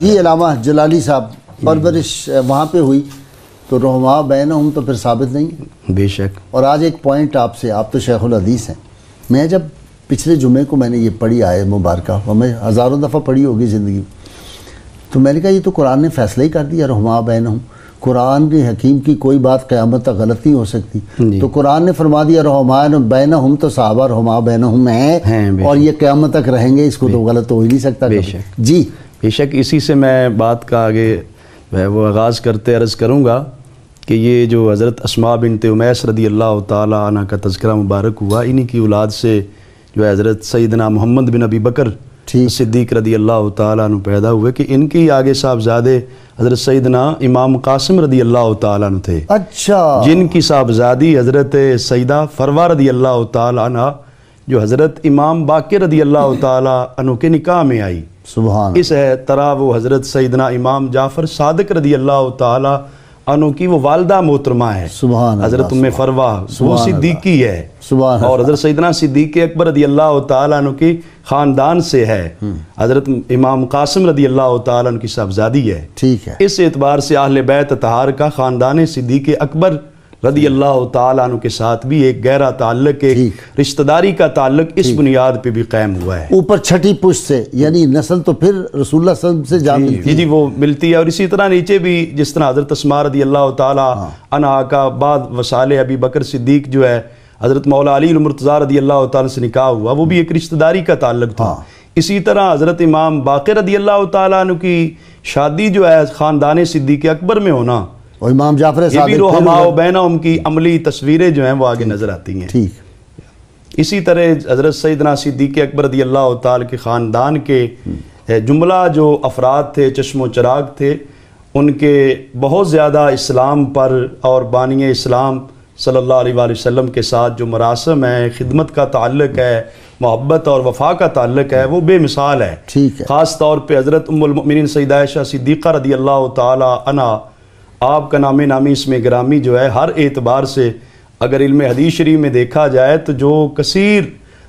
یہ علامہ جلالی صاحب پرورش وہاں پہ ہوئی تو رحماء بینہم تو پھر ثابت نہیں ہے؟ بے شک۔ اور آج ایک پوائنٹ آپ سے، آپ تو شیخ الحدیث ہیں، میں جب پچھلے جمعے کو میں نے یہ پڑھی آئے مبارکہ، اور میں ہزاروں دفعہ پڑھی ہوگی زندگی میں، تو میں نے کہا یہ تو قرآن نے فیصلہ ہی کر دیا رحماء بینہم، قرآن کے حکیم کی کوئی بات قیامت تک غلط نہیں ہو سکتی، تو قرآن نے فرما دیا رحماء بینہم، تو صحابہ رحماء بینہم ہیں اور یہ قیامت تک رہیں گے، اس کو تو غلط ہو ہی نہیں سکتا۔ جی بے شک، اسی سے میں بات کا آگے وہ آغاز کرتے عرض کروں گا کہ یہ جو حضرت اسماء بنت امیس رضی اللہ تعالی عنہ کا تذکرہ مبارک ہوا، انہی کی اولاد سے جو ہے حضرت سیدنا محمد بن ابی بکر صدیق رضی اللہ تعالیٰ عنہ پیدا ہوئے، کہ ان کی آگے صاحبزادے حضرت سیدنا امام قاسم رضی اللہ تعالیٰ عنہ تھے، اچھا، جن کی صاحبزادی حضرت سیدہ فروہ رضی اللہ تعالیٰ عنہ جو حضرت امام باقر رضی اللہ تعالیٰ عنہ کے نکاح میں آئی۔ سبحان، اس طرح وہ حضرت سیدنا امام جعفر صادق رضی اللہ تعالیٰ عنہ کی وہ والدہ محترمہ ہے، سبحان حضرت ام فروہ، وہ صدیقی ہے، اور حضرت سیدنا صدیق اکبر رضی اللہ تعالیٰ عنہ کی خاندان سے ہے، حضرت امام قاسم رضی اللہ تعالیٰ عنہ کی صاحبزادی ہے۔ ٹھیک ہے، اس اعتبار سے اہل بیت اطہار کا خاندان صدیق اکبر رضی اللہ تعالیٰ عنہ کے ساتھ بھی ایک گہرا تعلق، ایک رشتہ داری کا تعلق اس بنیاد پہ بھی قائم ہوا ہے، اوپر چھٹی پشت سے، یعنی نسل تو پھر رسول اللہ صلی اللہ علیہ وسلم سے جا ملتی ہے۔ جی وہ ملتی ہے، اور اسی طرح نیچے بھی جس طرح حضرت اسماء رضی اللہ تعالیٰ عنہ کا بعد وصال ابی بکر صدیق جو ہے حضرت مولا علی المرتضیٰ رضی اللہ تعالیٰ سے نکاح ہوا، وہ بھی ایک رشتہ داری کا تعلق تھا۔ اسی طرح حضرت امام باقر رضی اللہ تعالیٰ عنہ کی شادی جو ہے خاندان صدیق اکبر میں ہونا، اور امام جعفر یہ بھی رحماء بینہم کی عملی تصویریں جو ہیں وہ آگے نظر آتی ہیں۔ ٹھیک، اسی طرح حضرت سیدنا صدیق اکبر رضی اللہ تعالیٰ کے خاندان کے جملہ جو افراد تھے، چشم و چراغ تھے، ان کے بہت زیادہ اسلام پر اور بانی اسلام صلی اللہ علیہ وآلہ وسلم کے ساتھ جو مراسم ہے، خدمت کا تعلق ہے، محبت اور وفا کا تعلق ہے، وہ بے مثال ہے۔ خاص طور پہ حضرت ام المؤمنین سیدہ عائشہ صدیقہ رضی اللہ تعالیٰ عنہ، آپ کا نام نامی اسم گرامی جو ہے ہر اعتبار سے اگر علم حدیث شریف میں دیکھا جائے تو جو کثیر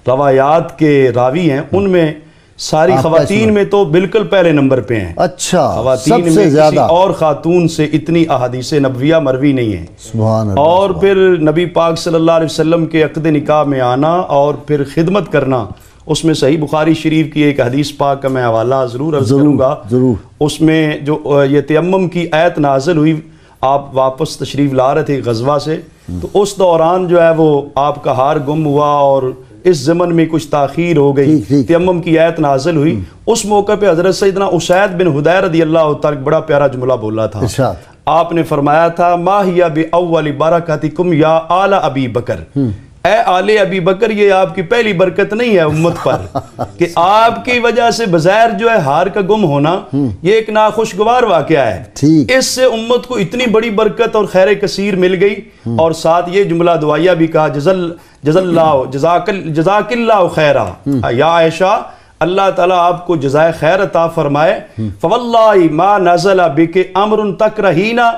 روایات کے راوی ہیں ان میں ساری خواتین میں تو بالکل پہلے نمبر پہ ہیں۔ اچھا، خواتین میں کسی اور خاتون سے اتنی احادیث نبویہ مروی نہیں ہیں۔ سبحان اللہ، اور پھر نبی پاک صلی اللہ علیہ وسلم کے عقد نکاح میں آنا اور پھر خدمت کرنا، اس میں صحیح بخاری شریف کی ایک حدیث پاک کا میں حوالہ ضرور عرض کروں گا۔ اس میں جو یہ تیمم کی آیت نازل ہوئی، آپ واپس تشریف لا رہے تھے غزوہ سے، تو اس دوران جو ہے وہ آپ کا ہار گم ہوا اور اس زمن میں کچھ تاخیر ہو گئی، تیمم کی آیت نازل ہوئی، اس موقع پہ حضرت سیدنا اسید بن حدیر رضی اللہ تعالیٰ بڑا پیارا جملہ بولا تھا۔ آپ نے فرمایا تھا ما ہی بأول برکاتکم یا آل ابی بکر، اے آل ابی بکر، یہ آپ کی پہلی برکت نہیں ہے امت پر کہ آپ کی وجہ سے بظاہر جو ہے ہار کا گم ہونا یہ ایک ناخوشگوار واقعہ ہے، اس سے امت کو اتنی بڑی برکت اور خیر کثیر مل گئی، اور ساتھ یہ جملہ دعائیہ بھی کہا جزاک اللہ خیرہ، یا عائشہ اللہ تعالیٰ آپ کو جزائے خیر عطا فرمائے، فواللہ ما نزل بک امر تکرہینا،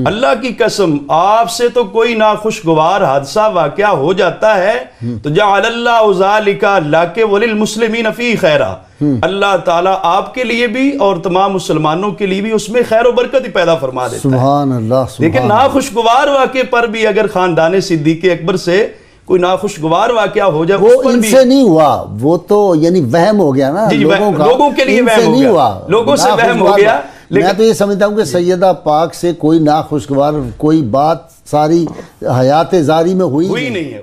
اللہ کی قسم آپ سے تو کوئی ناخوشگوار حادثہ واقعہ ہو جاتا ہے تو جعل اللہ ذالک لک وللمسلمین فی خیرہ، اللہ تعالیٰ آپ کے لیے بھی اور تمام مسلمانوں کے لیے بھی اس میں خیر و برکت ہی پیدا فرما دیتا ہے۔ سبحان اللہ، لیکن ناخوشگوار واقعے پر بھی اگر خاندان صدیق اکبر سے کوئی ناخوشگوار واقعہ ہو جائے، وہ ان سے نہیں ہوا، وہ تو یعنی وہم ہو گیا نا، لوگوں کے لیے وہم ہو گیا، لوگوں سے وہم ہو گیا۔ میں تو یہ سمجھتا ہوں کہ سیدہ پاک سے کوئی ناخوشگوار کوئی بات ساری حیات زاری میں ہوئی نہیں ہے۔